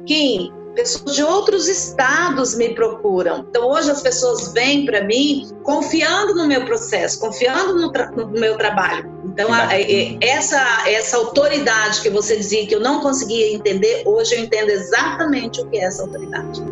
que pessoas de outros estados me procuram. Então, hoje as pessoas vêm para mim confiando no meu processo, confiando no meu trabalho. Então, essa autoridade que você dizia que eu não conseguia entender, hoje eu entendo exatamente o que é essa autoridade.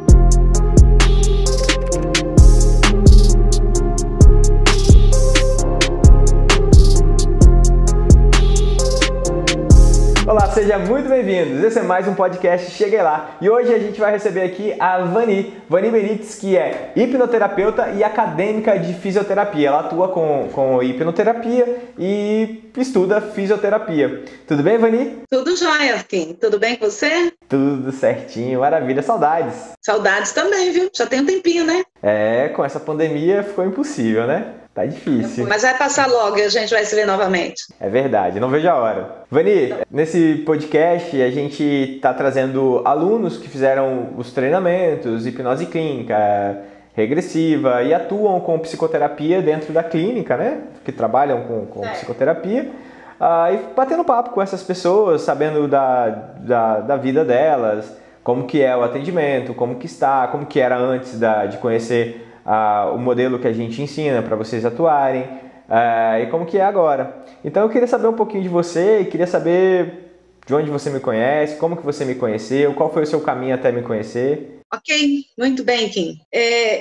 Olá, seja muito bem-vindos. Esse é mais um podcast Cheguei Lá. E hoje a gente vai receber aqui a Vani Benítez, que é hipnoterapeuta e acadêmica de fisioterapia. Ela atua com hipnoterapia e estuda fisioterapia. Tudo bem, Vani? Tudo jóia, Kim. Tudo bem com você? Tudo certinho, maravilha. Saudades. Saudades também, viu? Já tem um tempinho, né? Com essa pandemia ficou impossível, né? Tá difícil. Mas vai passar logo e a gente vai se ver novamente. É verdade, não vejo a hora. Vani, nesse podcast a gente tá trazendo alunos que fizeram os treinamentos, hipnose clínica, regressiva e atuam com psicoterapia dentro da clínica, né? Que trabalham com psicoterapia. E batendo papo com essas pessoas, sabendo da vida delas, como que é o atendimento, como que está, como que era antes de conhecer o modelo que a gente ensina para vocês atuarem e como que é agora. Então eu queria saber um pouquinho de você e queria saber de onde você me conhece, como que você me conheceu, qual foi o seu caminho até me conhecer. Ok, muito bem, Kim.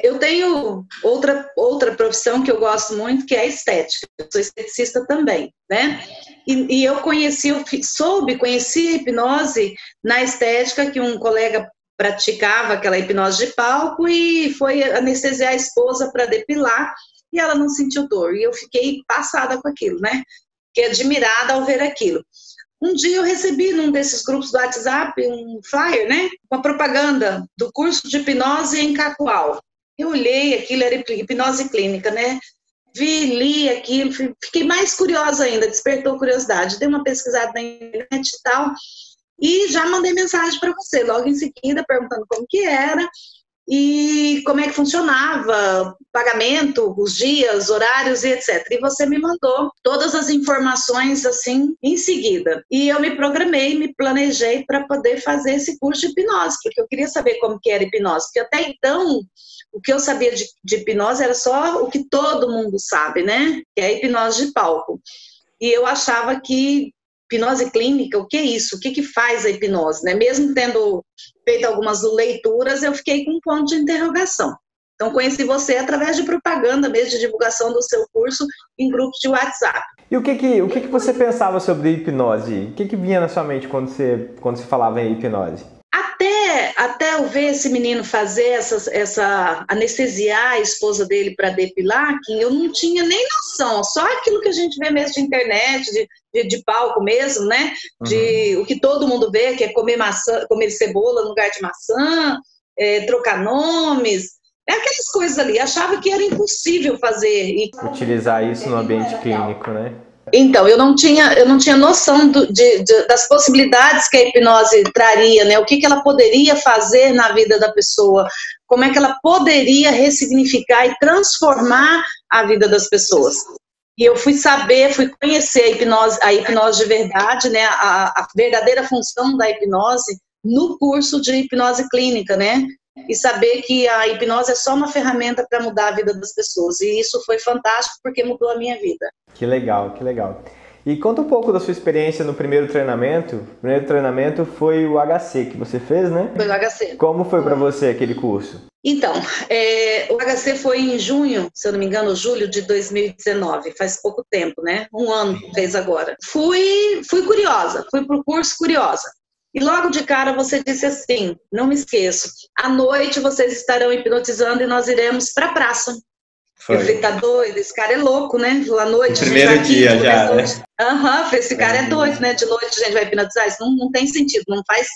Eu tenho outra profissão que eu gosto muito, que é a estética. Eu sou esteticista também, né? E eu conheci a hipnose na estética, que um colega praticava aquela hipnose de palco e foi anestesiar a esposa para depilar e ela não sentiu dor. E eu fiquei passada com aquilo, né? Fiquei admirada ao ver aquilo. Um dia eu recebi num desses grupos do WhatsApp um flyer, né? Uma propaganda do curso de hipnose em Cacoal. Eu olhei, aquilo era hipnose clínica, né? Li aquilo, fiquei mais curiosa ainda, despertou curiosidade. Dei uma pesquisada na internet e tal. E já mandei mensagem para você, logo em seguida, perguntando como que era e como é que funcionava, pagamento, os dias, horários e etc. E você me mandou todas as informações assim em seguida. E eu me programei, me planejei para poder fazer esse curso de hipnose, porque eu queria saber como que era hipnose, porque até então o que eu sabia de hipnose era só o que todo mundo sabe, né? Que é a hipnose de palco. E eu achava que hipnose clínica, o que é isso? O que faz a hipnose? Né? Mesmo tendo feito algumas leituras, eu fiquei com um ponto de interrogação. Então, conheci você através de propaganda mesmo, de divulgação do seu curso em grupos de WhatsApp. E o que você pensava sobre hipnose? O que vinha na sua mente quando você falava em hipnose? Até eu ver esse menino fazer essa anestesiar a esposa dele para depilar, que eu não tinha nem noção, só aquilo que a gente vê mesmo de internet, de palco mesmo, né? De o que todo mundo vê, que é comer maçã, comer cebola no lugar de maçã, trocar nomes, aquelas coisas ali. Achava que era impossível fazer. Utilizar isso no ambiente clínico, né? Então, eu não tinha noção das possibilidades que a hipnose traria, né? O que ela poderia fazer na vida da pessoa, como é que ela poderia ressignificar e transformar a vida das pessoas. E eu fui conhecer a hipnose de verdade, né? A verdadeira função da hipnose no curso de hipnose clínica, né? E saber que a hipnose é só uma ferramenta para mudar a vida das pessoas. E isso foi fantástico porque mudou a minha vida. Que legal, que legal. E conta um pouco da sua experiência no primeiro treinamento. O primeiro treinamento foi o HC que você fez, né? Foi o HC. Como foi para você aquele curso? Então, o HC foi em junho, se eu não me engano, julho de 2019. Faz pouco tempo, né? Um ano fez agora. Fui curiosa, fui pro curso curiosa. E logo de cara você disse assim, não me esqueço, à noite vocês estarão hipnotizando e nós iremos para a praça. Foi. Eu falei, tá doido? Esse cara é louco, né? À noite. Primeiro dia já, né? Falei, esse cara é doido, né? De noite a gente vai hipnotizar? Isso não tem sentido, não faz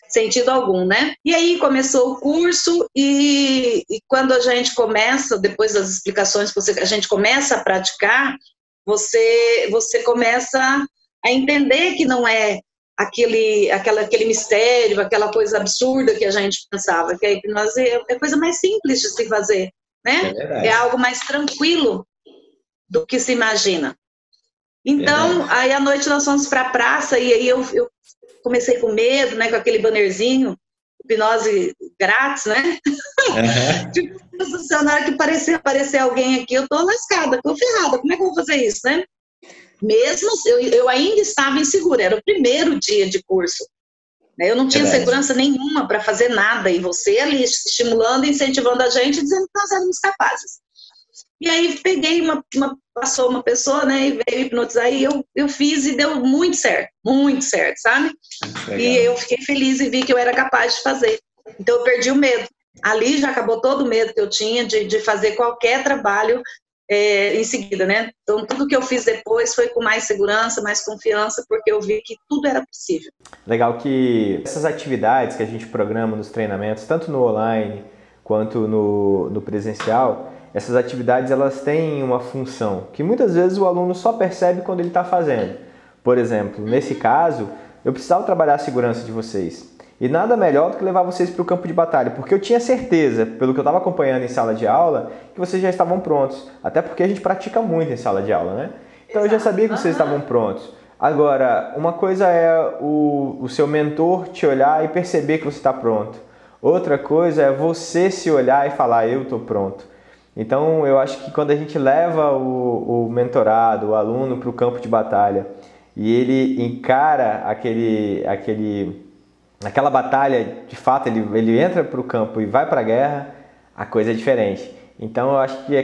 sentido algum, né? E aí começou o curso e quando a gente começa, depois das explicações que a gente começa a praticar, você começa a entender que não é aquele mistério, aquela coisa absurda que a gente pensava, que a hipnose é a coisa mais simples de se fazer, né? É algo mais tranquilo do que se imagina. Então, aí à noite nós fomos para a praça e aí eu comecei com medo, né, com aquele bannerzinho, hipnose grátis, né? Uhum. Tipo, na hora que aparecer alguém aqui, eu tô lascada, tô ferrada, como é que eu vou fazer isso, né? Mesmo, eu ainda estava insegura, era o primeiro dia de curso, né? Eu não tinha segurança nenhuma para fazer nada, e você ali estimulando, incentivando a gente, dizendo que nós éramos capazes. E aí peguei passou uma pessoa, né, e veio hipnotizar, e eu fiz e deu muito certo, sabe? E eu fiquei feliz e vi que eu era capaz de fazer. Então eu perdi o medo. Ali já acabou todo o medo que eu tinha de fazer qualquer trabalho em seguida, né? Então tudo que eu fiz depois foi com mais segurança, mais confiança, porque eu vi que tudo era possível. Legal que essas atividades que a gente programa nos treinamentos, tanto no online quanto no presencial, essas atividades elas têm uma função que muitas vezes o aluno só percebe quando ele está fazendo. Por exemplo, nesse caso, eu precisava trabalhar a segurança de vocês. E nada melhor do que levar vocês para o campo de batalha, porque eu tinha certeza, pelo que eu estava acompanhando em sala de aula, que vocês já estavam prontos. Até porque a gente pratica muito em sala de aula, né? Então eu já sabia que vocês estavam prontos. Agora, uma coisa é o seu mentor te olhar e perceber que você está pronto. Outra coisa é você se olhar e falar, eu estou pronto. Então eu acho que quando a gente leva o mentorado, o aluno para o campo de batalha e ele encara aquela batalha, de fato, ele entra para o campo e vai para a guerra, a coisa é diferente. Então eu acho que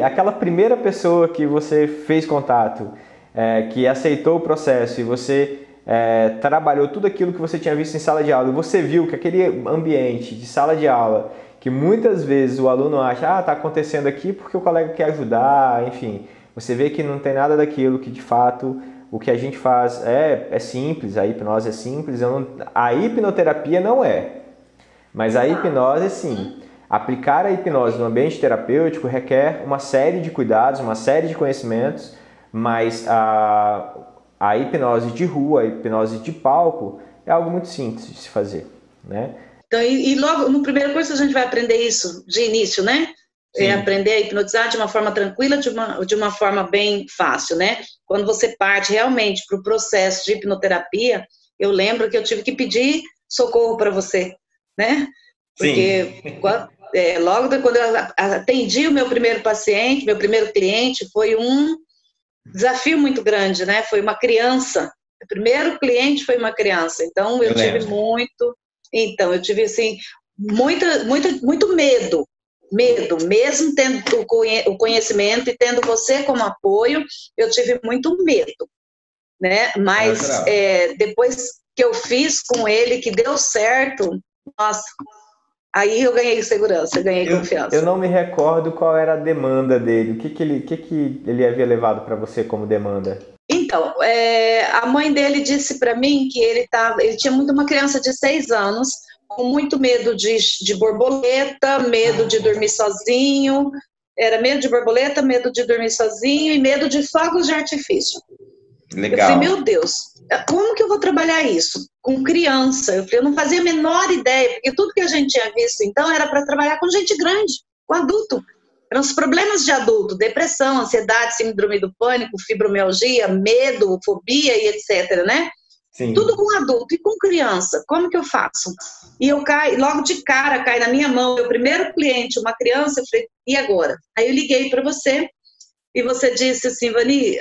aquela primeira pessoa que você fez contato, que aceitou o processo e você trabalhou tudo aquilo que você tinha visto em sala de aula, e você viu que aquele ambiente de sala de aula, que muitas vezes o aluno acha, está acontecendo aqui porque o colega quer ajudar, enfim, você vê que não tem nada daquilo, que de fato o que a gente faz é simples, a hipnose é simples, a hipnoterapia não é, mas a hipnose sim. Aplicar a hipnose no ambiente terapêutico requer uma série de cuidados, uma série de conhecimentos, mas a hipnose de rua, a hipnose de palco é algo muito simples de se fazer, né? Então, e logo no primeiro curso a gente vai aprender isso de início, né? Aprender a hipnotizar de uma forma tranquila, de uma forma bem fácil, né? Quando você parte realmente para o processo de hipnoterapia, eu lembro que eu tive que pedir socorro para você, né? Porque logo quando eu atendi o meu primeiro paciente, meu primeiro cliente, foi um desafio muito grande, né? Foi uma criança. O primeiro cliente foi uma criança. Então eu tive assim muito medo, mesmo tendo o conhecimento e tendo você como apoio, eu tive muito medo, né? Mas depois que eu fiz com ele, que deu certo, nossa, aí eu ganhei segurança, eu ganhei confiança. Eu não me recordo qual era a demanda dele, o que ele havia levado para você como demanda? Então, a mãe dele disse para mim que ele tinha uma criança de 6 anos, com muito medo de borboleta, medo de dormir sozinho, era medo de borboleta, medo de dormir sozinho e medo de fogos de artifício. Legal. Eu falei, meu Deus, como que eu vou trabalhar isso com criança? Eu não fazia a menor ideia, porque tudo que a gente tinha visto, então, era para trabalhar com gente grande, com adulto. Eram os problemas de adulto, depressão, ansiedade, síndrome do pânico, fibromialgia, medo, fobia e etc, né? Sim. Tudo com adulto e com criança, como que eu faço? E eu logo de cara, cai na minha mão, meu primeiro cliente, uma criança, eu falei, e agora? Aí eu liguei para você, e você disse assim, Vani,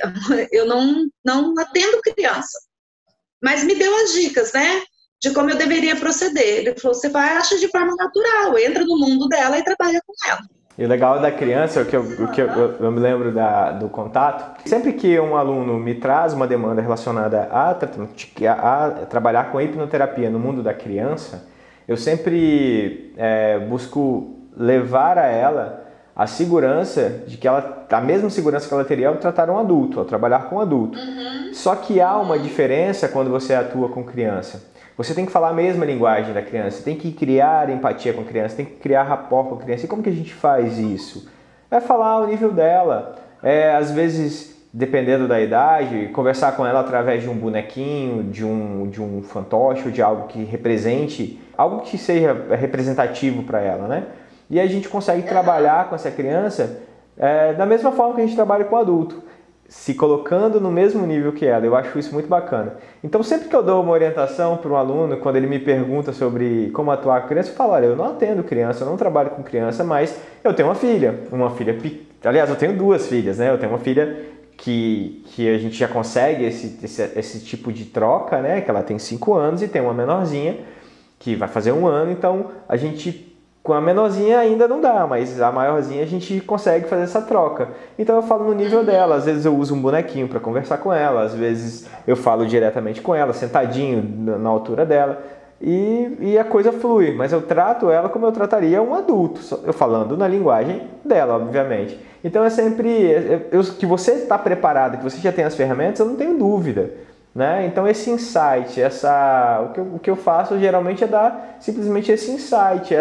eu não atendo criança, mas me deu as dicas, né, de como eu deveria proceder. Ele falou, você vai agir de forma natural, entra no mundo dela e trabalha com ela. E o legal da criança, o que eu me lembro do contato, sempre que um aluno me traz uma demanda relacionada a trabalhar com hipnoterapia no mundo da criança, eu sempre busco levar a ela a segurança de que a mesma segurança que ela teria ao tratar um adulto, ao trabalhar com um adulto. Uhum. Só que há uma diferença quando você atua com criança. Você tem que falar a mesma linguagem da criança, tem que criar empatia com a criança, tem que criar rapport com a criança. E como que a gente faz isso? É falar ao nível dela. Às vezes, dependendo da idade, conversar com ela através de um bonequinho, de um fantoche, de algo que represente, algo que seja representativo para ela, né? E a gente consegue trabalhar com essa criança da mesma forma que a gente trabalha com o adulto. se colocando no mesmo nível que ela. Eu acho isso muito bacana. Então, sempre que eu dou uma orientação para um aluno, quando ele me pergunta sobre como atuar com criança, eu falo, olha, eu não atendo criança, eu não trabalho com criança, mas eu tenho uma filha, aliás, eu tenho duas filhas, né? Eu tenho uma filha que a gente já consegue esse tipo de troca, né? Que ela tem 5 anos e tem uma menorzinha que vai fazer 1 ano, então a gente com a menorzinha ainda não dá, mas a maiorzinha a gente consegue fazer essa troca. Então eu falo no nível dela, às vezes eu uso um bonequinho para conversar com ela, às vezes eu falo diretamente com ela, sentadinho na altura dela, e a coisa flui, mas eu trato ela como eu trataria um adulto, eu falando na linguagem dela, obviamente. Então é sempre, que você está preparado, que você já tem as ferramentas, eu não tenho dúvida. Né? Então esse insight, o que eu faço geralmente é dar simplesmente esse insight,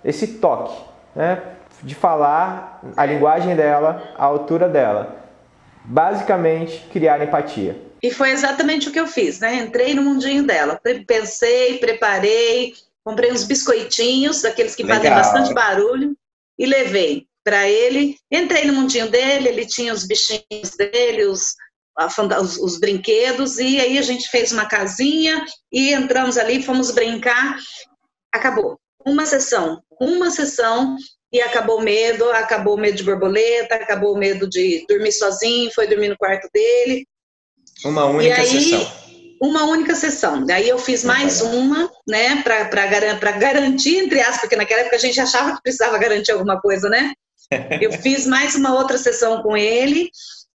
esse toque, né? De falar a linguagem dela, a altura dela. Basicamente, criar empatia. E foi exatamente o que eu fiz, né? Entrei no mundinho dela, pensei, preparei, comprei uns biscoitinhos, daqueles que fazem bastante barulho, e levei para ele. Entrei no mundinho dele, ele tinha os bichinhos dele, os brinquedos, e aí a gente fez uma casinha e entramos ali, fomos brincar. Acabou. Uma sessão e acabou o medo de borboleta, acabou o medo de dormir sozinho, foi dormir no quarto dele. Uma única sessão. Uma única sessão. Daí eu fiz mais uma, né, para garantir, entre aspas, porque naquela época a gente achava que precisava garantir alguma coisa, né? Eu fiz mais uma outra sessão com ele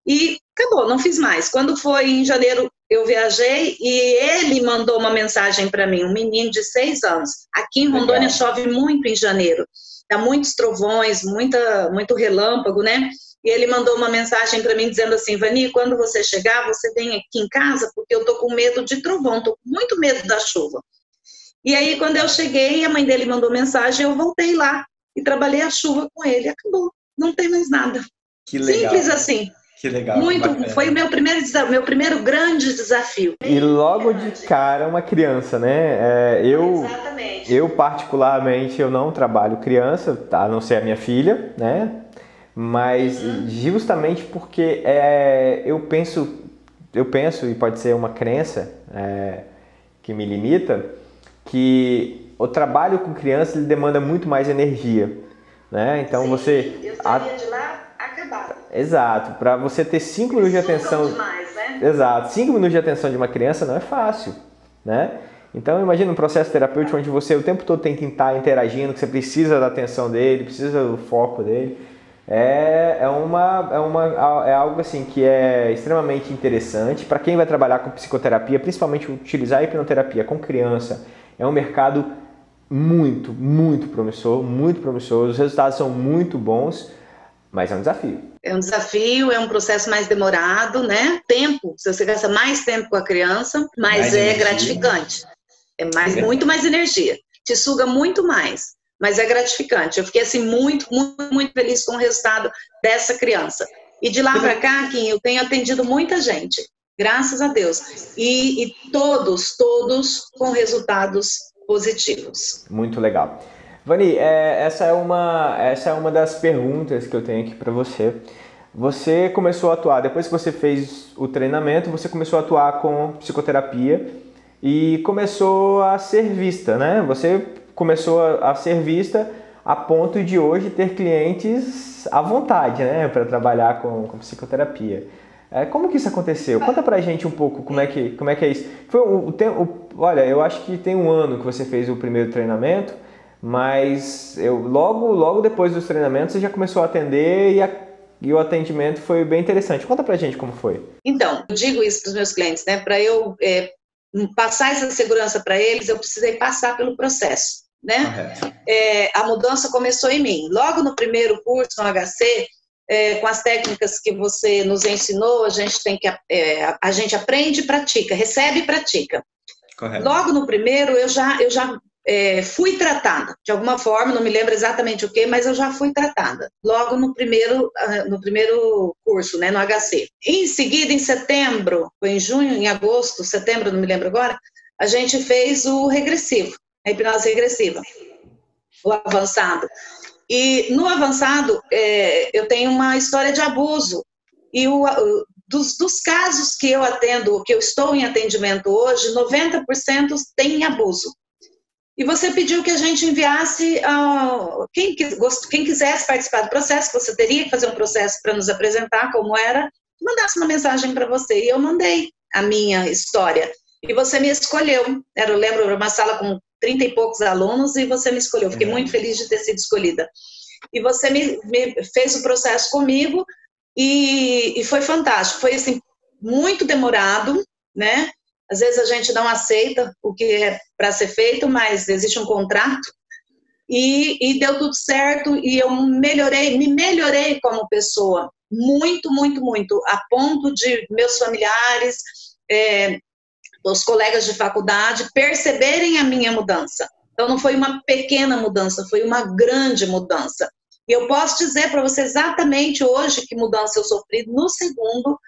e acabou, não fiz mais. Quando foi em janeiro, eu viajei e ele mandou uma mensagem para mim, um menino de 6 anos. Aqui em Rondônia chove muito em janeiro, dá muitos trovões, muito relâmpago, né? E ele mandou uma mensagem para mim dizendo assim, Vani, quando você chegar, você vem aqui em casa porque eu tô com medo de trovão, tô com muito medo da chuva. E aí, quando eu cheguei, a mãe dele mandou mensagem, eu voltei lá e trabalhei a chuva com ele. Acabou, não tem mais nada. Que legal. Simples assim. Que legal. Muito, foi o meu primeiro grande desafio. E logo de cara uma criança, né? Exatamente. Eu particularmente, eu não trabalho criança, a não ser a minha filha, né? Mas justamente porque eu penso, e pode ser uma crença que me limita, que o trabalho com criança ele demanda muito mais energia, né? Então Sim, você... eu saía de lá acabado. Exato, para você ter 5 minutos de atenção... Demais, né? Exato, 5 minutos de atenção de uma criança não é fácil, né? Então imagina um processo terapêutico onde você o tempo todo tem que estar interagindo, que você precisa da atenção dele, precisa do foco dele. É algo assim que é extremamente interessante para quem vai trabalhar com psicoterapia, principalmente utilizar a hipnoterapia com criança. É um mercado muito, muito promissor, os resultados são muito bons, mas é um desafio. É um desafio, é um processo mais demorado, né? Tempo, se você gasta mais tempo com a criança, mas é gratificante. Muito mais energia, te suga muito mais. Mas é gratificante. Eu fiquei assim muito, muito, muito feliz com o resultado dessa criança. E de lá para cá, Kim, eu tenho atendido muita gente, graças a Deus. E todos com resultados positivos. Muito legal. Vani, essa é uma das perguntas que eu tenho aqui para você. Você começou a atuar, depois que você fez o treinamento, você começou a atuar com psicoterapia e começou a ser vista, né? Você começou a ser vista a ponto de hoje ter clientes à vontade, né, para trabalhar com psicoterapia. Como que isso aconteceu? Conta pra gente um pouco como é que é isso. Olha, eu acho que tem 1 ano que você fez o primeiro treinamento, mas logo depois dos treinamentos você já começou a atender e o atendimento foi bem interessante. Conta pra gente como foi. Então, eu digo isso para os meus clientes, né, para eu passar essa segurança para eles, eu precisei passar pelo processo. Né? A mudança começou em mim. Logo no primeiro curso no HC, com as técnicas que você nos ensinou, a gente aprende e pratica, recebe e pratica. Correto. Logo no primeiro, eu já fui tratada, de alguma forma, não me lembro exatamente o que, mas eu já fui tratada. Logo no primeiro curso, né, no HC. Em seguida, em setembro, foi em junho, em agosto, setembro, não me lembro agora, a gente fez o regressivo. A hipnose regressiva, o avançado. E no avançado, eu tenho uma história de abuso. E dos casos que eu atendo, que eu estou em atendimento hoje, 90% tem abuso. E você pediu que a gente enviasse, quem quisesse participar do processo, que você teria que fazer um processo para nos apresentar como era, mandasse uma mensagem para você. E eu mandei a minha história. E você me escolheu. Eu lembro, era uma sala com 30 e poucos alunos e você me escolheu. Fiquei muito feliz de ter sido escolhida. E você me fez o processo comigo e foi fantástico. Foi, assim, muito demorado, né? Às vezes a gente não aceita o que é para ser feito, mas existe um contrato. E deu tudo certo e eu me melhorei como pessoa. Muito, muito, muito. A ponto de meus familiares, os colegas de faculdade perceberem a minha mudança. Então não foi uma pequena mudança, foi uma grande mudança. E eu posso dizer para você exatamente hoje que mudança eu sofri no segundo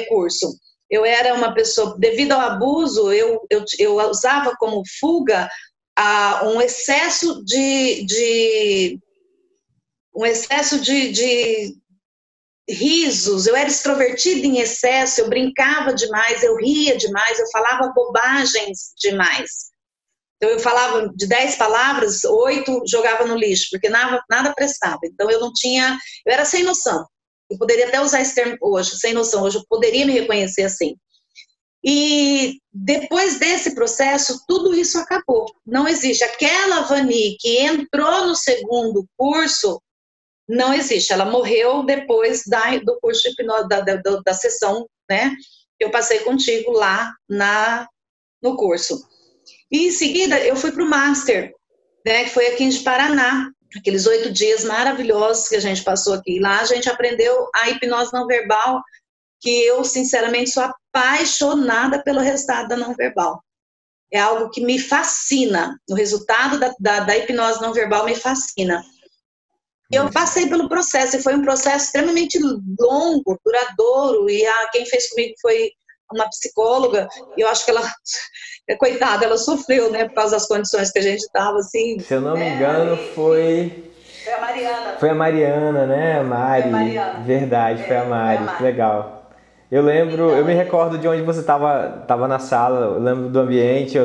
curso. Eu era uma pessoa, devido ao abuso, eu usava como fuga um excesso de risos. Eu era extrovertida em excesso, eu brincava demais, eu ria demais, eu falava bobagens demais. Então eu falava de 10 palavras, 8 jogava no lixo, porque nada prestava. Então eu era sem noção. Eu poderia até usar esse termo hoje, sem noção. Hoje eu poderia me reconhecer assim. E depois desse processo, tudo isso acabou. Não existe. Aquela Vani que entrou no segundo curso, não existe. Ela morreu depois do curso de hipnose, da sessão, né? Que eu passei contigo lá no curso. E em seguida, eu fui para o Master, né? Que foi aqui em Paraná. Aqueles 8 dias maravilhosos que a gente passou aqui. Lá a gente aprendeu a hipnose não verbal, que eu, sinceramente, sou apaixonada pelo resultado da não verbal. É algo que me fascina. O resultado da hipnose não verbal me fascina. Eu passei pelo processo, e foi um processo extremamente longo, duradouro, e quem fez comigo foi uma psicóloga, e eu acho que ela, coitada, ela sofreu, né, por causa das condições que a gente estava, assim. Se eu não me engano, foi a Mariana. Foi a Mariana, né? A Mari. Foi a Mariana. Verdade, foi a Mari. Que legal. Eu lembro, eu me recordo de onde você tava na sala, eu lembro do ambiente,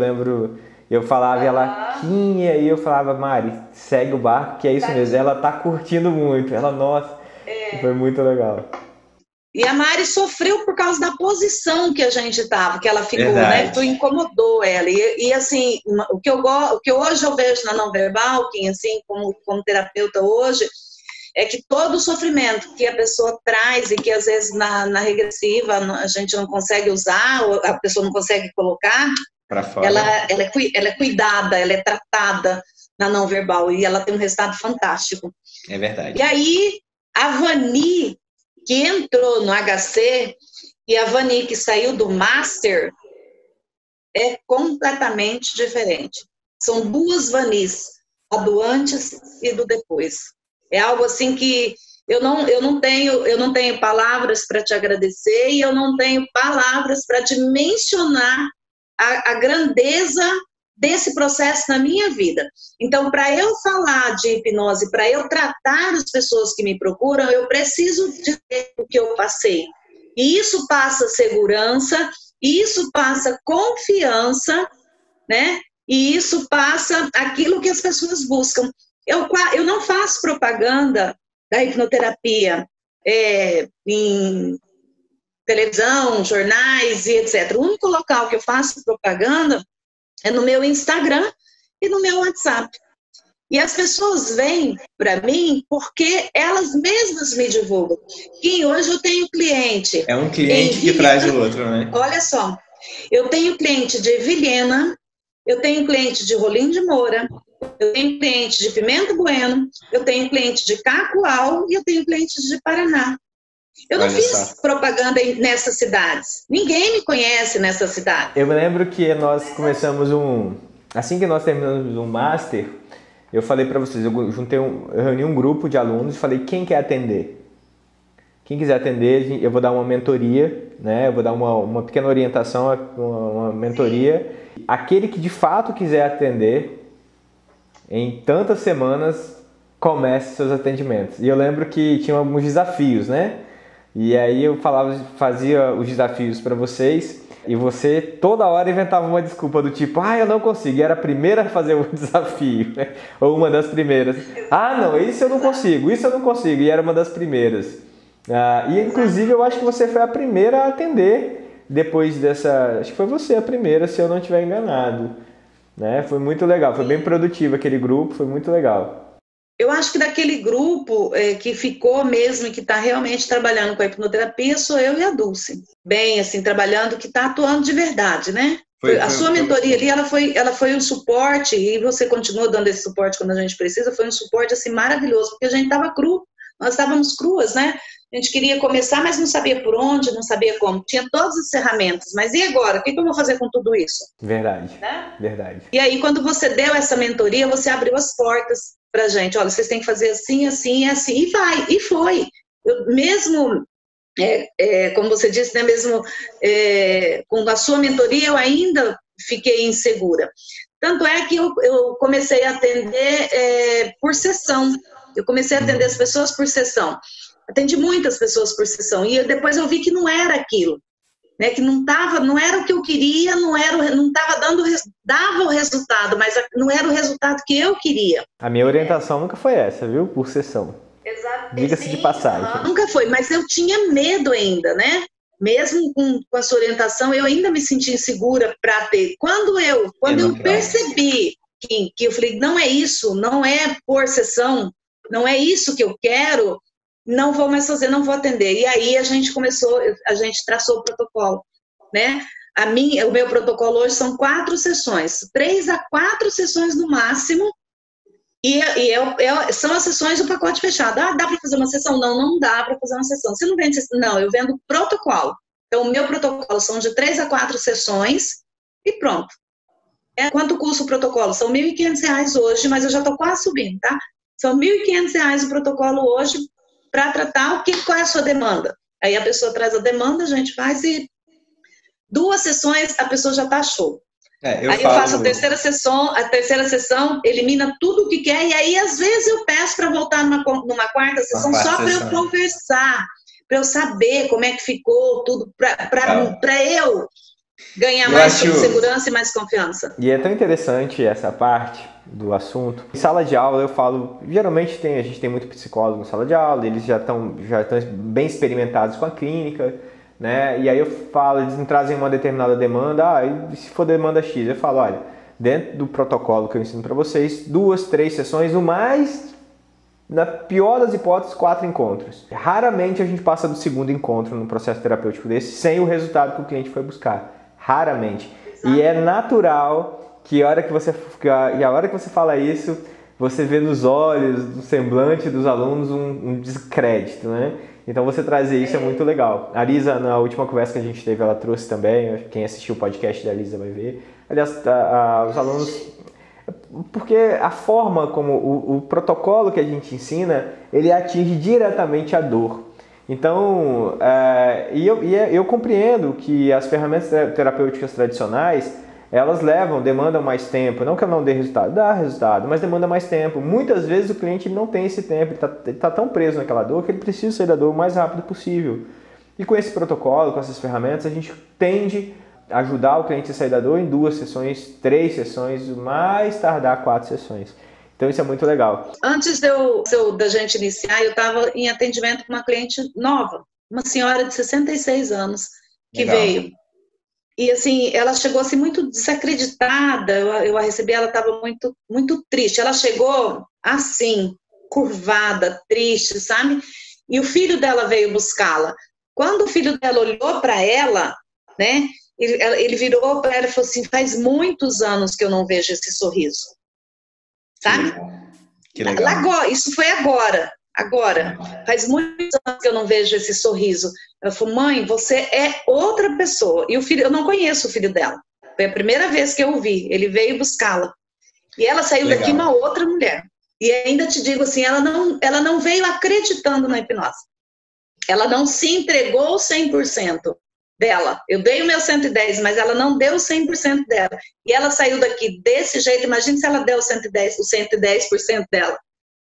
eu falava e ela, Kim, e eu falava, Mari, segue o barco, que é isso mesmo, ela tá curtindo muito, nossa, foi muito legal. E a Mari sofreu por causa da posição que a gente tava, que ela ficou, Verdade. né, que incomodou ela, e assim, o que hoje eu vejo na não verbal, Kim, assim, como terapeuta hoje, é que todo o sofrimento que a pessoa traz e que às vezes na regressiva a gente não consegue usar, ou a pessoa não consegue colocar, pra fora. Ela é cuidada, ela é tratada na não verbal e ela tem um resultado fantástico. É verdade. E aí, a Vani que entrou no HC e a Vani que saiu do Master é completamente diferente. São duas Vanis, a do antes e do depois. É algo assim que eu não tenho palavras para te agradecer e eu não tenho palavras para dimensionar a grandeza desse processo na minha vida. Então, para eu falar de hipnose, para eu tratar as pessoas que me procuram, eu preciso dizer o que eu passei. E isso passa segurança, isso passa confiança, né? E isso passa aquilo que as pessoas buscam. Eu não faço propaganda da hipnoterapia em televisão, jornais e etc. O único local que eu faço propaganda é no meu Instagram e no meu WhatsApp. E as pessoas vêm para mim porque elas mesmas me divulgam. E hoje eu tenho cliente. É um cliente que traz o outro, né? Olha só, eu tenho cliente de Vilhena, eu tenho cliente de Rolim de Moura, eu tenho cliente de Pimenta Bueno, eu tenho cliente de Cacoal e eu tenho clientes de Paraná. Eu não fiz propaganda nessas cidades. Ninguém me conhece nessa cidade. Eu me lembro que nós começamos assim que nós terminamos um Master, eu falei para vocês, eu reuni um grupo de alunos e falei, quem quer atender? Quem quiser atender, eu vou dar uma mentoria, né? Eu vou dar uma pequena orientação, uma mentoria. Aquele que de fato quiser atender, em tantas semanas, comece seus atendimentos. E eu lembro que tinha alguns desafios, né? E aí eu fazia os desafios para vocês e você toda hora inventava uma desculpa do tipo, eu não consigo, e era a primeira a fazer o desafio, né? Ou uma das primeiras. Não, isso eu não consigo, e era uma das primeiras. E inclusive eu acho que você foi a primeira a atender depois dessa, acho que foi você a primeira, se eu não estiver enganado, né? Foi muito legal, foi bem produtivo aquele grupo, foi muito legal. Eu acho que daquele grupo que ficou mesmo e que está realmente trabalhando com a hipnoterapia sou eu e a Dulce. Bem, assim, trabalhando, que está atuando de verdade, né? A sua mentoria ali, ela foi um suporte, e você continua dando esse suporte quando a gente precisa, foi um suporte, assim, maravilhoso, porque a gente estava cru, nós estávamos cruas, né? A gente queria começar, mas não sabia por onde, não sabia como. Tinha todas as ferramentas, mas e agora? O que eu vou fazer com tudo isso? Verdade, né? Verdade. E aí, quando você deu essa mentoria, você abriu as portas pra gente. Olha, vocês têm que fazer assim, assim, assim. E foi. Eu mesmo, como você disse, né, mesmo com a sua mentoria, eu ainda fiquei insegura. Tanto é que eu comecei a atender por sessão. Eu comecei a atender as pessoas por sessão. Atendi muitas pessoas por sessão. E depois eu vi que não era aquilo. Né, que não era o que eu queria, dava o resultado, mas não era o resultado que eu queria. A minha orientação nunca foi essa, viu? Por sessão. Exato. Diga-se de passagem. Nunca foi, mas eu tinha medo ainda, né? Mesmo com a sua orientação, eu ainda me senti insegura para ter. Quando eu percebi que eu falei, não é isso, não é por sessão, não é isso que eu quero, não vou mais fazer, não vou atender. E aí a gente traçou o protocolo, né? O meu protocolo hoje são 4 sessões, 3 a 4 sessões no máximo, são as sessões do pacote fechado. Dá para fazer uma sessão? Não dá para fazer uma sessão. Você não vende sessão? Não, eu vendo protocolo. Então, o meu protocolo são de 3 a 4 sessões e pronto. Quanto custa o protocolo? São R$ 1.500 hoje, mas eu já estou quase subindo, tá? São R$ 1.500 o protocolo hoje, para tratar qual é a sua demanda. Aí a pessoa traz a demanda, a gente faz e 2 sessões a pessoa já está show. Eu faço a terceira sessão, elimina tudo o que quer, e aí às vezes eu peço para voltar numa quarta sessão só para eu conversar, para eu saber como é que ficou tudo, para eu ganhar mais segurança e mais confiança. E é tão interessante essa parte do assunto. Em sala de aula eu falo, geralmente a gente tem muito psicólogo em sala de aula, eles já estão bem experimentados com a clínica, né? E aí eu falo, eles me trazem uma determinada demanda, e se for demanda X, eu falo, olha, dentro do protocolo que eu ensino para vocês, 2, 3 sessões, no mais, na pior das hipóteses, 4 encontros. Raramente a gente passa do segundo encontro no processo terapêutico desse sem o resultado que o cliente foi buscar. Raramente. E é natural que a hora que você fala isso, você vê nos olhos, no semblante dos alunos um descrédito, né? Então você trazer isso é muito legal. A Lisa, na última conversa que a gente teve, ela trouxe também, quem assistiu o podcast da Lisa vai ver. Aliás, os alunos... Porque a forma como o protocolo que a gente ensina, ele atinge diretamente a dor. Então, eu compreendo que as ferramentas terapêuticas tradicionais, elas demandam mais tempo. Não que ela não dê resultado, dá resultado, mas demanda mais tempo. Muitas vezes o cliente não tem esse tempo, ele está tão preso naquela dor que ele precisa sair da dor o mais rápido possível. E com esse protocolo, com essas ferramentas, a gente tende a ajudar o cliente a sair da dor em 2 sessões, 3 sessões, mais tardar 4 sessões. Então isso é muito legal. Antes da gente iniciar, eu estava em atendimento com uma cliente nova, uma senhora de 66 anos, que legal. Veio. E assim, ela chegou assim muito desacreditada, eu a recebi, ela estava muito, muito triste. Ela chegou assim, curvada, triste, sabe? E o filho dela veio buscá-la. Quando o filho dela olhou para ela, né, ele virou para ela e falou assim, faz muitos anos que eu não vejo esse sorriso. Sabe? Que legal. Isso foi agora. Faz muitos anos que eu não vejo esse sorriso. Ela falou, mãe, você é outra pessoa. E o filho, eu não conheço o filho dela. Foi a primeira vez que eu o vi. Ele veio buscá-la. E ela saiu daqui uma outra mulher. E ainda te digo assim, ela não veio acreditando na hipnose. Ela não se entregou 100% dela. Eu dei o meu 110, mas ela não deu 100% dela. E ela saiu daqui desse jeito. Imagina se ela deu o 110% dela.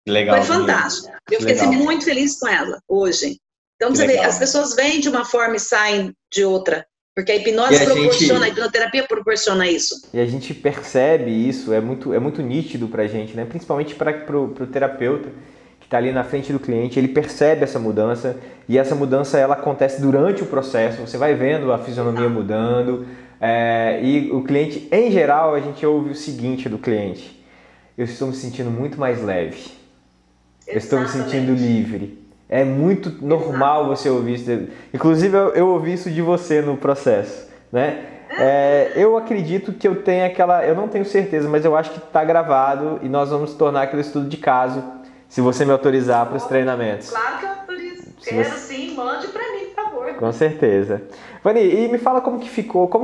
Legal. Foi fantástico. Eu fiquei assim, muito feliz com ela hoje. Então, você vê, as pessoas vêm de uma forma e saem de outra. Porque a hipnose proporciona, a hipnoterapia proporciona isso. E a gente percebe isso, é muito nítido pra gente, né? Principalmente pro terapeuta que está ali na frente do cliente, ele percebe essa mudança, e essa mudança ela acontece durante o processo, você vai vendo a fisionomia mudando, e o cliente, em geral, a gente ouve o seguinte do cliente: eu estou me sentindo muito mais leve, eu estou me sentindo livre. É muito normal você ouvir isso. Inclusive, eu ouvi isso de você no processo, né? Eu acredito que eu tenho eu não tenho certeza, mas eu acho que está gravado e nós vamos tornar aquele estudo de caso, se você me autorizar para os treinamentos. Claro que eu autorizo. Quero sim, mande para mim, por favor. Com certeza. Vani, e me fala como que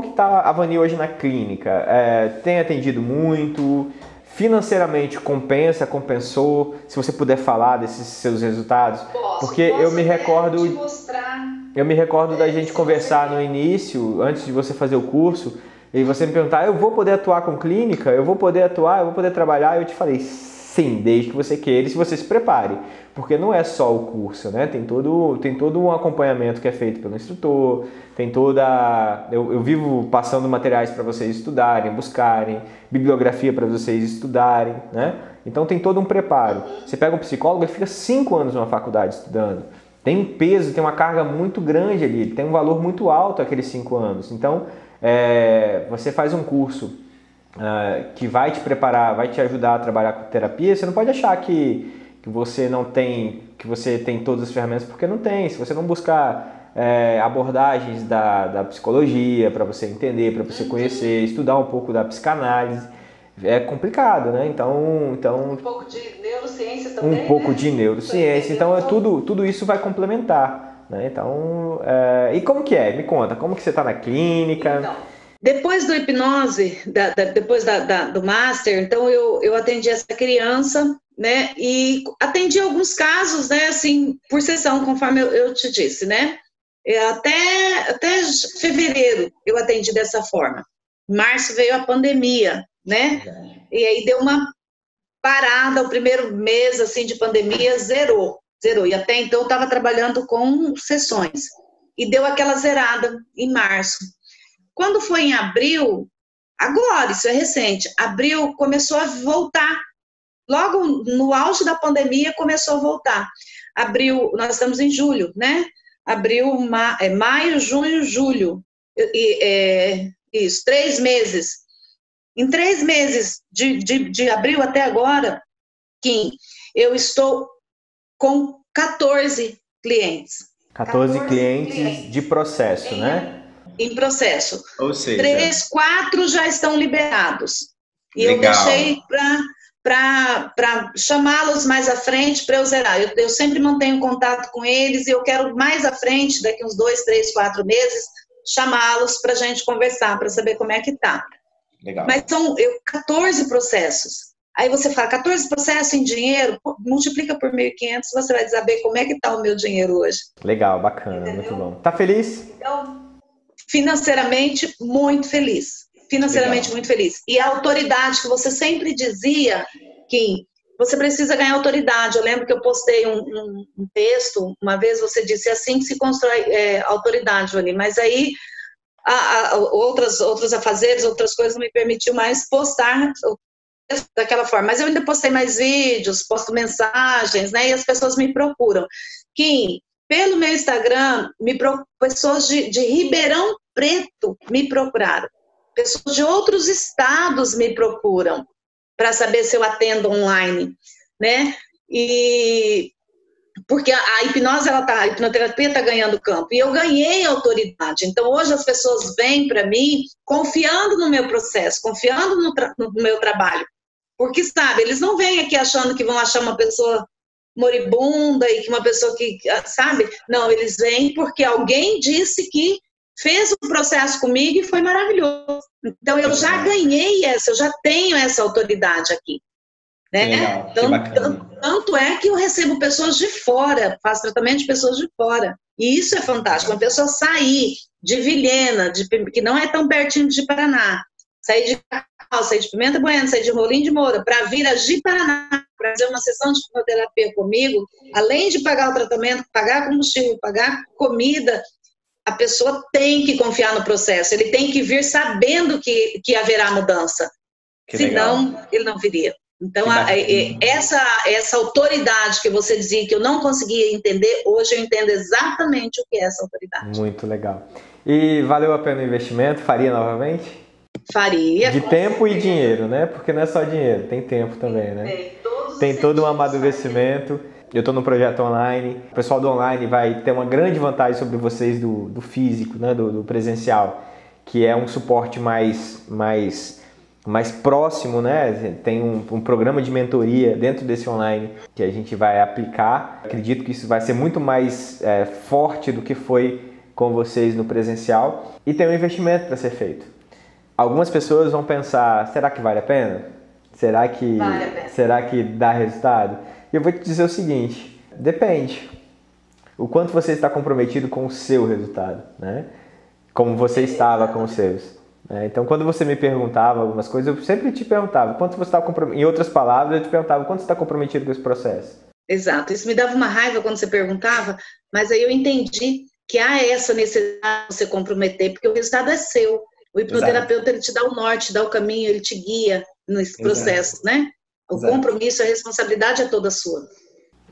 está a Vani hoje na clínica? Tem atendido muito? Financeiramente compensou? Se você puder falar desses seus resultados. Porque eu me recordo da gente conversar no início, antes de você fazer o curso, e você me perguntar: eu vou poder atuar com clínica? Eu vou poder trabalhar? E eu te falei: sim, desde que você queira e se você se prepare. Porque não é só o curso, né? Tem todo um acompanhamento que é feito pelo instrutor, tem eu vivo passando materiais para vocês estudarem, buscarem, bibliografia para vocês estudarem, né? Então tem todo um preparo. Você pega um psicólogo, ele fica 5 anos numa faculdade estudando. Tem um peso, tem uma carga muito grande ali, tem um valor muito alto aqueles 5 anos. Então, você faz um curso que vai te preparar, vai te ajudar a trabalhar com terapia. Você não pode achar que você não tem, que você tem todas as ferramentas, porque não tem. Se você não buscar abordagens da psicologia para você entender, para você conhecer, estudar um pouco da psicanálise, é complicado, né? Então um pouco de neurociência também. Um pouco de neurociência. Então tudo isso vai complementar, né? Então, e como que é? Me conta, como que você está na clínica? Então, depois do hipnose, depois do master, então eu atendi essa criança, né? E atendi alguns casos, né? Assim, por sessão, conforme eu te disse, né? Até fevereiro eu atendi dessa forma. Em março veio a pandemia, né? E aí deu uma parada, o primeiro mês assim de pandemia zerou. E até então eu estava trabalhando com sessões. E deu aquela zerada em março. Quando foi em abril, agora, isso é recente, abril começou a voltar. Logo no auge da pandemia começou a voltar. Abril, nós estamos em julho, né? Abril, maio, junho, julho. Isso, 3 meses. Em 3 meses, de abril até agora, Kim, eu estou com 14 clientes. 14 clientes de processo, né? Em processo. Ou seja, 3, 4 já estão liberados. E legal. Eu deixei para chamá-los mais à frente para eu zerar. Eu sempre mantenho contato com eles e eu quero mais à frente, daqui uns 2, 3, 4 meses, chamá-los para a gente conversar, para saber como é que está. Legal. Mas são 14 processos. Aí você fala, 14 processos em dinheiro, multiplica por 1.500, você vai saber como é que está o meu dinheiro hoje. Legal, bacana, entendeu? Muito bom. Tá feliz? Então, financeiramente, muito feliz. Financeiramente, muito feliz. E a autoridade que você sempre dizia, Kim, você precisa ganhar autoridade. Eu lembro que eu postei um texto, uma vez você disse, assim que se constrói autoridade, Vani. Mas aí, outros afazeres, outras coisas não me permitiu mais postar daquela forma. Mas eu ainda postei mais vídeos, posto mensagens, né? E as pessoas me procuram. Kim, pelo meu Instagram, pessoas de Ribeirão Preto me procuraram. Pessoas de outros estados me procuram para saber se eu atendo online, né? E porque a hipnose, a hipnoterapia está ganhando campo e eu ganhei autoridade. Então hoje as pessoas vêm para mim confiando no meu processo, confiando no meu trabalho, porque sabe, eles não vêm aqui achando que vão achar uma pessoa moribunda e que uma pessoa que, sabe? Não, eles vêm porque alguém disse que fez o processo comigo e foi maravilhoso. Então, eu já ganhei eu já tenho essa autoridade aqui. Né? Legal, então, tanto é que eu recebo pessoas de fora, faço tratamento de pessoas de fora. E isso é fantástico. Uma pessoa sair de Vilhena, que não é tão pertinho de Paraná, sair de Cacau, sair de Pimenta Bueno, sair de Rolim de Moura, para vir a Ji-Paraná, para fazer uma sessão de quimioterapia comigo, além de pagar o tratamento, pagar combustível, pagar comida, a pessoa tem que confiar no processo, ele tem que vir sabendo que haverá mudança. Senão, ele não viria. Então, essa autoridade que você dizia que eu não conseguia entender, hoje eu entendo exatamente o que é essa autoridade. Muito legal. E valeu a pena o investimento? Faria novamente? Faria. De tempo e dinheiro, né? Porque não é só dinheiro, tem tempo também, né? Tem todo um amadurecimento. Eu estou no projeto online. O pessoal do online vai ter uma grande vantagem sobre vocês do físico, né? do presencial, que é um suporte mais próximo, né? Tem um programa de mentoria dentro desse online que a gente vai aplicar. Acredito que isso vai ser muito mais forte do que foi com vocês no presencial. E tem um investimento para ser feito. Algumas pessoas vão pensar, será que vale a pena? Será que dá resultado? E eu vou te dizer o seguinte, depende. O quanto você está comprometido com o seu resultado, né? Como você estava com os seus. Então, quando você me perguntava algumas coisas, eu sempre te perguntava, quanto você está comprometido? Em outras palavras, eu te perguntava, quanto você está comprometido com esse processo? Exato. Isso me dava uma raiva quando você perguntava, mas aí eu entendi que há essa necessidade de você comprometer, porque o resultado é seu. O hipnoterapeuta, ele te dá o norte, dá o caminho, ele te guia nesse processo, né? O compromisso, a responsabilidade é toda sua.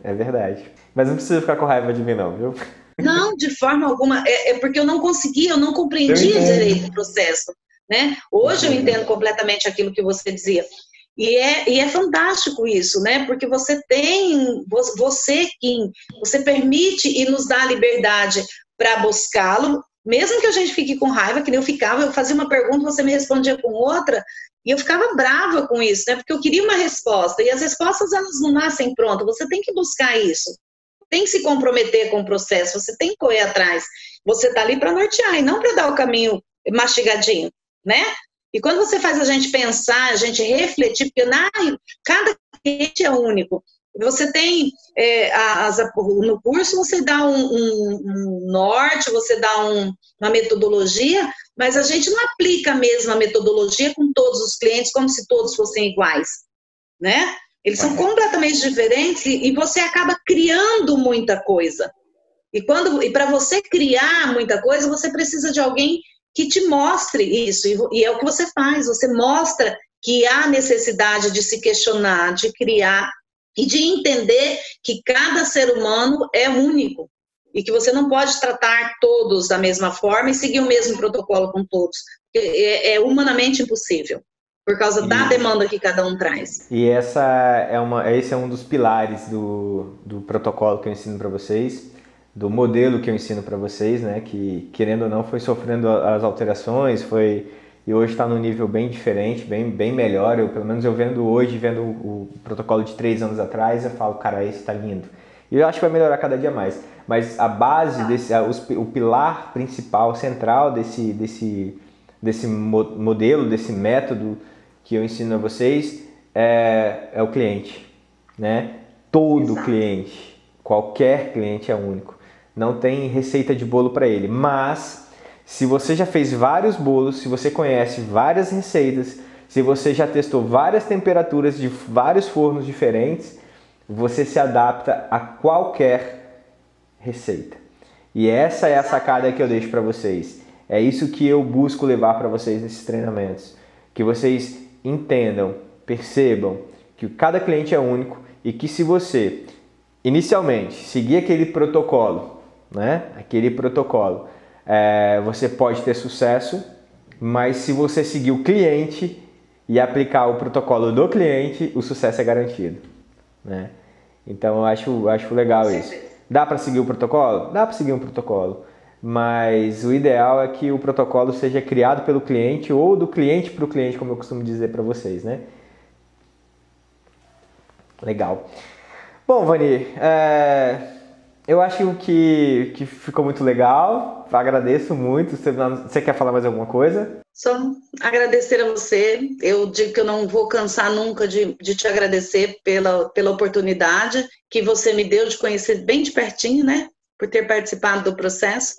É verdade. Mas não precisa ficar com raiva de mim, não, viu? Não, de forma alguma. É porque eu não conseguia, eu não compreendia direito o processo, né? Hoje eu entendo completamente aquilo que você dizia. E é fantástico isso, né? Porque você permite e nos dá a liberdade para buscá-lo, mesmo que a gente fique com raiva, que nem eu fazia uma pergunta, você me respondia com outra, e eu ficava brava com isso, né? Porque eu queria uma resposta, e as respostas, elas não nascem prontas, você tem que buscar isso, tem que se comprometer com o processo, você tem que correr atrás, você tá ali para nortear, e não para dar o caminho mastigadinho, né? E quando você faz a gente pensar, a gente refletir, porque cada cliente é único. Você tem, no curso você dá um norte, você dá uma metodologia, mas a gente não aplica a mesma metodologia com todos os clientes como se todos fossem iguais, né? Eles são completamente diferentes e você acaba criando muita coisa. E para você criar muita coisa, você precisa de alguém que te mostre isso, e é o que você faz, você mostra que há necessidade de se questionar, de criar e de entender que cada ser humano é único e que você não pode tratar todos da mesma forma e seguir o mesmo protocolo com todos, porque é humanamente impossível, por causa da demanda que cada um traz. E esse é um dos pilares do protocolo que eu ensino para vocês, do modelo que eu ensino para vocês, né, que querendo ou não foi sofrendo as alterações, e hoje está num nível bem diferente, bem melhor. Pelo menos eu vendo o protocolo de 3 anos atrás, eu falo, cara, esse está lindo. E eu acho que vai melhorar cada dia mais. Mas a base, o pilar principal, central desse modelo, desse método que eu ensino a vocês é o cliente, né? Todo cliente, qualquer cliente é único. Não tem receita de bolo para ele, mas se você já fez vários bolos, se você conhece várias receitas, se você já testou várias temperaturas de vários fornos diferentes, você se adapta a qualquer receita. E essa é a sacada que eu deixo para vocês. É isso que eu busco levar para vocês nesses treinamentos. Que vocês entendam, percebam que cada cliente é único e que se você inicialmente seguir aquele protocolo, né? Você pode ter sucesso, mas se você seguir o cliente e aplicar o protocolo do cliente, o sucesso é garantido, né? Então eu acho legal isso. Dá para seguir o protocolo? Dá para seguir um protocolo, mas o ideal é que o protocolo seja criado pelo cliente ou do cliente para o cliente, como eu costumo dizer para vocês, né? Legal. Bom, Vani, eu acho que ficou muito legal, agradeço muito. Você quer falar mais alguma coisa? Só agradecer a você, eu digo que eu não vou cansar nunca de te agradecer pela oportunidade que você me deu de conhecer bem de pertinho, né? Por ter participado do processo,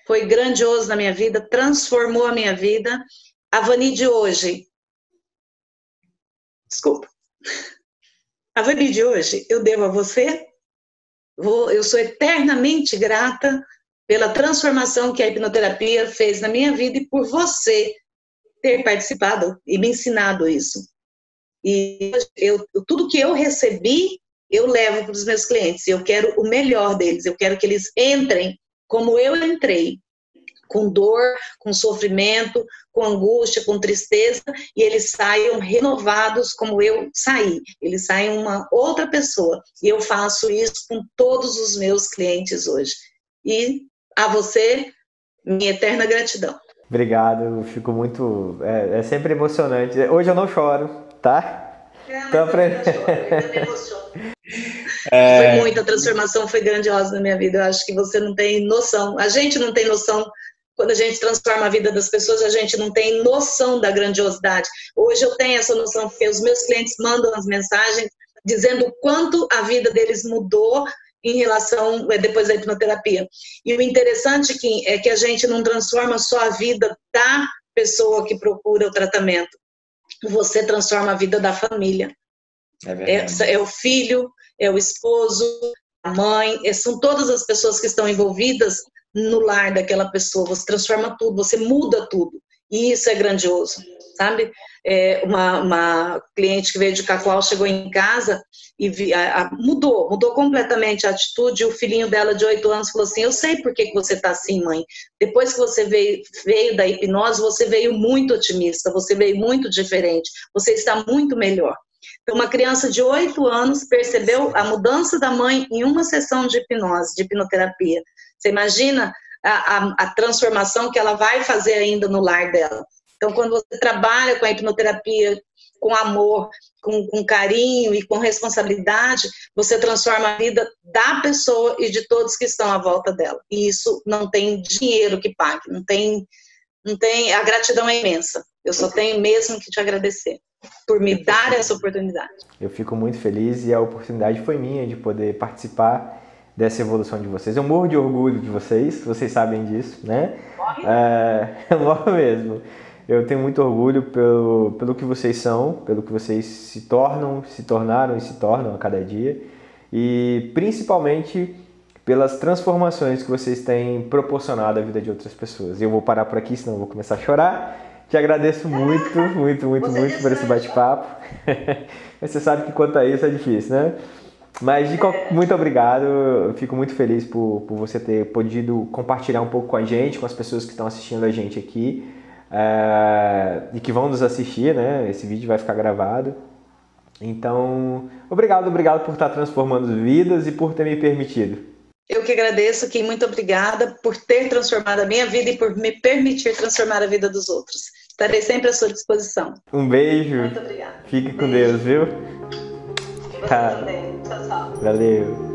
foi grandioso na minha vida, transformou a minha vida. A Vani de hoje, desculpa, A Vani de hoje eu devo a você. Eu sou eternamente grata pela transformação que a hipnoterapia fez na minha vida e por você ter participado e me ensinado isso. E tudo que eu recebi, eu levo para os meus clientes. Eu quero o melhor deles. Eu quero que eles entrem como eu entrei, com dor, com sofrimento, com angústia, com tristeza, e eles saiam renovados como eu saí. Eles saem uma outra pessoa. E eu faço isso com todos os meus clientes hoje. E a você, minha eterna gratidão. Obrigado, eu fico muito... É sempre emocionante. Hoje eu não choro, tá? Então, eu me emociono. Foi muita transformação, foi grandiosa na minha vida. Eu acho que você não tem noção. A gente não tem noção. Quando a gente transforma a vida das pessoas, a gente não tem noção da grandiosidade. Hoje eu tenho essa noção, porque os meus clientes mandam as mensagens dizendo o quanto a vida deles mudou em relação, depois da hipnoterapia. E o interessante é que a gente não transforma só a vida da pessoa que procura o tratamento. Você transforma a vida da família. É o filho, é o esposo, a mãe, são todas as pessoas que estão envolvidas no lar daquela pessoa. Você transforma tudo, você muda tudo. E isso é grandioso, sabe? Uma cliente que veio de Cacoal chegou em casa e mudou completamente a atitude. O filhinho dela de 8 anos falou assim: eu sei por que você está assim, mãe. Depois que você veio da hipnose, você veio muito otimista, você veio muito diferente, você está muito melhor. Então, uma criança de 8 anos percebeu a mudança da mãe em uma sessão de hipnose, de hipnoterapia. Você imagina a transformação que ela vai fazer ainda no lar dela. Então, quando você trabalha com a hipnoterapia, com amor, com carinho e com responsabilidade, você transforma a vida da pessoa e de todos que estão à volta dela. E isso não tem dinheiro que pague, não tem, a gratidão é imensa. Eu só tenho mesmo que te agradecer por me dar essa oportunidade. Eu fico muito feliz e a oportunidade foi minha de poder participar dessa evolução de vocês. Eu morro de orgulho de vocês sabem disso, né? Eu morro mesmo. Eu tenho muito orgulho pelo que vocês são, pelo que vocês se tornaram e se tornam a cada dia, e principalmente pelas transformações que vocês têm proporcionado à vida de outras pessoas. Eu vou parar por aqui, senão eu vou começar a chorar. Te agradeço muito por esse bate-papo. Você sabe que quanto a isso é difícil, né? Mas muito obrigado, eu fico muito feliz por você ter podido compartilhar um pouco com a gente, com as pessoas que estão assistindo a gente aqui e que vão nos assistir, né? Esse vídeo vai ficar gravado. Então, obrigado por estar transformando vidas e por ter me permitido. Eu que agradeço, Kim, muito obrigada por ter transformado a minha vida e por me permitir transformar a vida dos outros. Estarei sempre à sua disposição. Um beijo. Muito obrigada. Fique com Deus, viu? Você também. Tchau, tchau. Valeu.